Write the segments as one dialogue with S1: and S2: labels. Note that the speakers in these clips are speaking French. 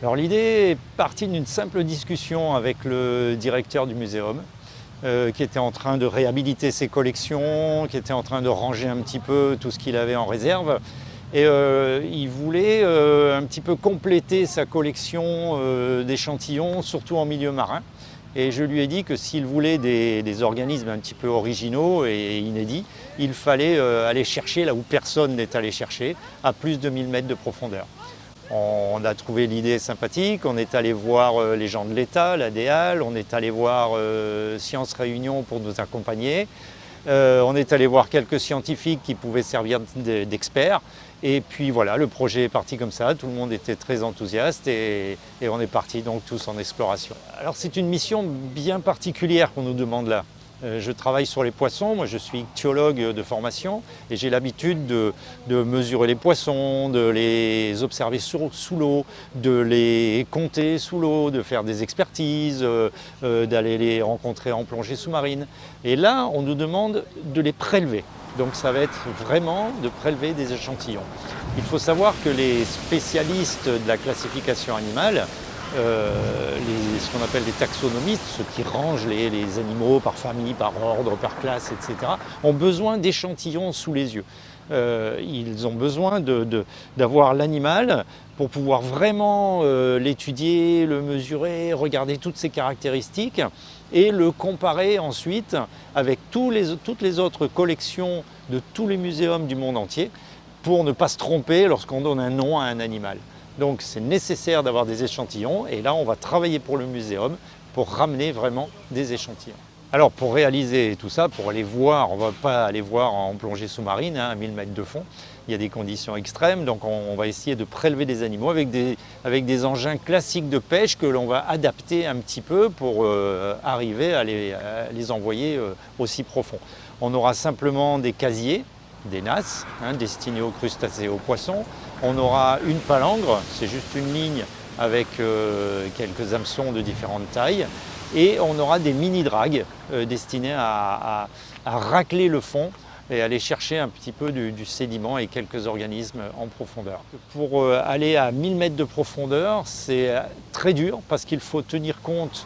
S1: Alors l'idée est partie d'une simple discussion avec le directeur du muséum qui était en train de réhabiliter ses collections, qui était en train de ranger un petit peu tout ce qu'il avait en réserve. Et il voulait un petit peu compléter sa collection d'échantillons, surtout en milieu marin. Et je lui ai dit que s'il voulait des organismes un petit peu originaux et inédits, il fallait aller chercher là où personne n'est allé chercher, à plus de 1000 mètres de profondeur. On a trouvé l'idée sympathique, on est allé voir les gens de l'État, la DEAL, on est allé voir Sciences Réunion pour nous accompagner, on est allé voir quelques scientifiques qui pouvaient servir d'experts. Et puis voilà, le projet est parti comme ça, tout le monde était très enthousiaste et on est parti donc tous en exploration. Alors c'est une mission bien particulière qu'on nous demande là. Je travaille sur les poissons, moi je suis ichthyologue de formation et j'ai l'habitude de mesurer les poissons, de les observer sous l'eau, de les compter sous l'eau, de faire des expertises, d'aller les rencontrer en plongée sous-marine. Et là, on nous demande de les prélever. Donc ça va être vraiment de prélever des échantillons. Il faut savoir que les spécialistes de la classification animale, ce qu'on appelle les taxonomistes, ceux qui rangent les animaux par famille, par ordre, par classe, etc., ont besoin d'échantillons sous les yeux. Ils ont besoin d'avoir l'animal pour pouvoir vraiment l'étudier, le mesurer, regarder toutes ses caractéristiques et le comparer ensuite avec toutes les autres collections de tous les muséums du monde entier pour ne pas se tromper lorsqu'on donne un nom à un animal. Donc c'est nécessaire d'avoir des échantillons et là on va travailler pour le muséum pour ramener vraiment des échantillons. Alors pour réaliser tout ça, pour aller voir, on ne va pas aller voir en plongée sous-marine à 1000 mètres de fond, il y a des conditions extrêmes, donc on va essayer de prélever des animaux avec des engins classiques de pêche que l'on va adapter un petit peu pour arriver à les envoyer aussi profond. On aura simplement des casiers, des nasses destinées aux crustacés et aux poissons. On aura une palangre, c'est juste une ligne avec quelques hameçons de différentes tailles. Et on aura des mini-dragues destinées à racler le fond et aller chercher un petit peu du sédiment et quelques organismes en profondeur. Pour aller à 1000 mètres de profondeur, c'est très dur parce qu'il faut tenir compte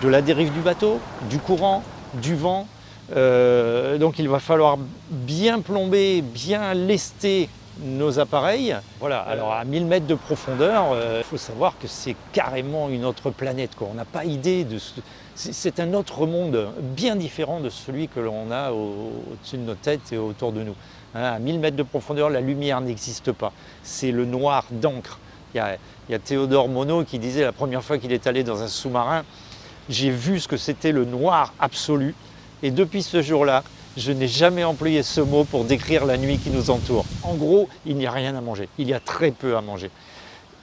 S1: de la dérive du bateau, du courant, du vent. Donc il va falloir bien plomber, bien lester nos appareils. Voilà, alors à 1000 mètres de profondeur, il faut savoir que c'est carrément une autre planète, quoi. On n'a pas idée de c'est un autre monde bien différent de celui que l'on a au-dessus de nos têtes et autour de nous. À 1000 mètres de profondeur, la lumière n'existe pas. C'est le noir d'encre. Il y a Théodore Monod qui disait la première fois qu'il est allé dans un sous-marin, j'ai vu ce que c'était le noir absolu. Et depuis ce jour-là, je n'ai jamais employé ce mot pour décrire la nuit qui nous entoure. En gros, il n'y a rien à manger. Il y a très peu à manger.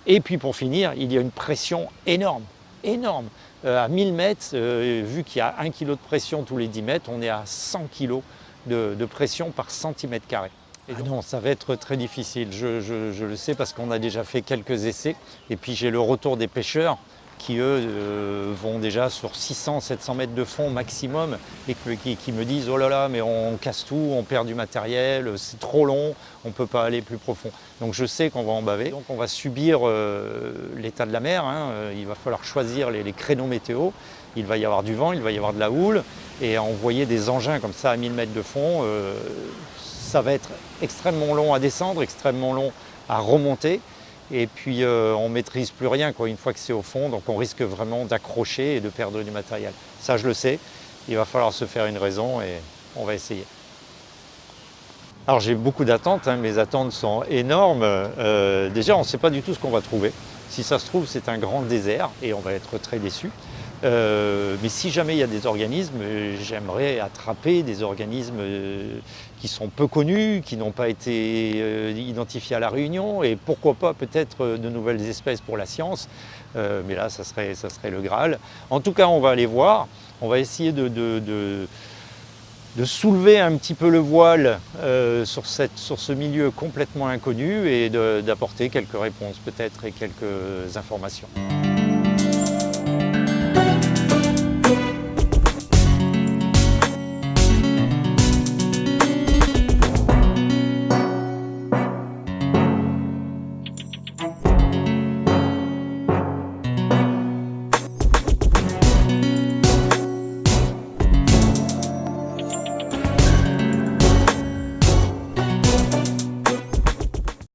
S1: Et puis pour finir, il y a une pression énorme, énorme. À 1000 mètres, vu qu'il y a 1 kg de pression tous les 10 mètres, on est à 100 kg de pression par centimètre carré. Et non, ça va être très difficile. Je le sais parce qu'on a déjà fait quelques essais. Et puis j'ai le retour des pêcheurs qui eux vont déjà sur 600-700 mètres de fond maximum et qui me disent « Oh là là, mais on casse tout, on perd du matériel, c'est trop long, on ne peut pas aller plus profond. » Donc je sais qu'on va en baver. Donc on va subir l'état de la mer, il va falloir choisir les créneaux météo. Il va y avoir du vent, il va y avoir de la houle et envoyer des engins comme ça à 1000 mètres de fond, ça va être extrêmement long à descendre, extrêmement long à remonter. Et puis on ne maîtrise plus rien une fois que c'est au fond, donc on risque vraiment d'accrocher et de perdre du matériel. Ça je le sais, il va falloir se faire une raison et on va essayer. Alors j'ai beaucoup d'attentes, mes attentes sont énormes. Déjà on ne sait pas du tout ce qu'on va trouver. Si ça se trouve c'est un grand désert et on va être très déçus. Mais si jamais il y a des organismes, j'aimerais attraper des organismes qui sont peu connus, qui n'ont pas été identifiés à La Réunion et pourquoi pas peut-être de nouvelles espèces pour la science. Mais là, ça serait le Graal. En tout cas, on va aller voir, on va essayer de soulever un petit peu le voile sur ce milieu complètement inconnu et d'apporter quelques réponses peut-être et quelques informations.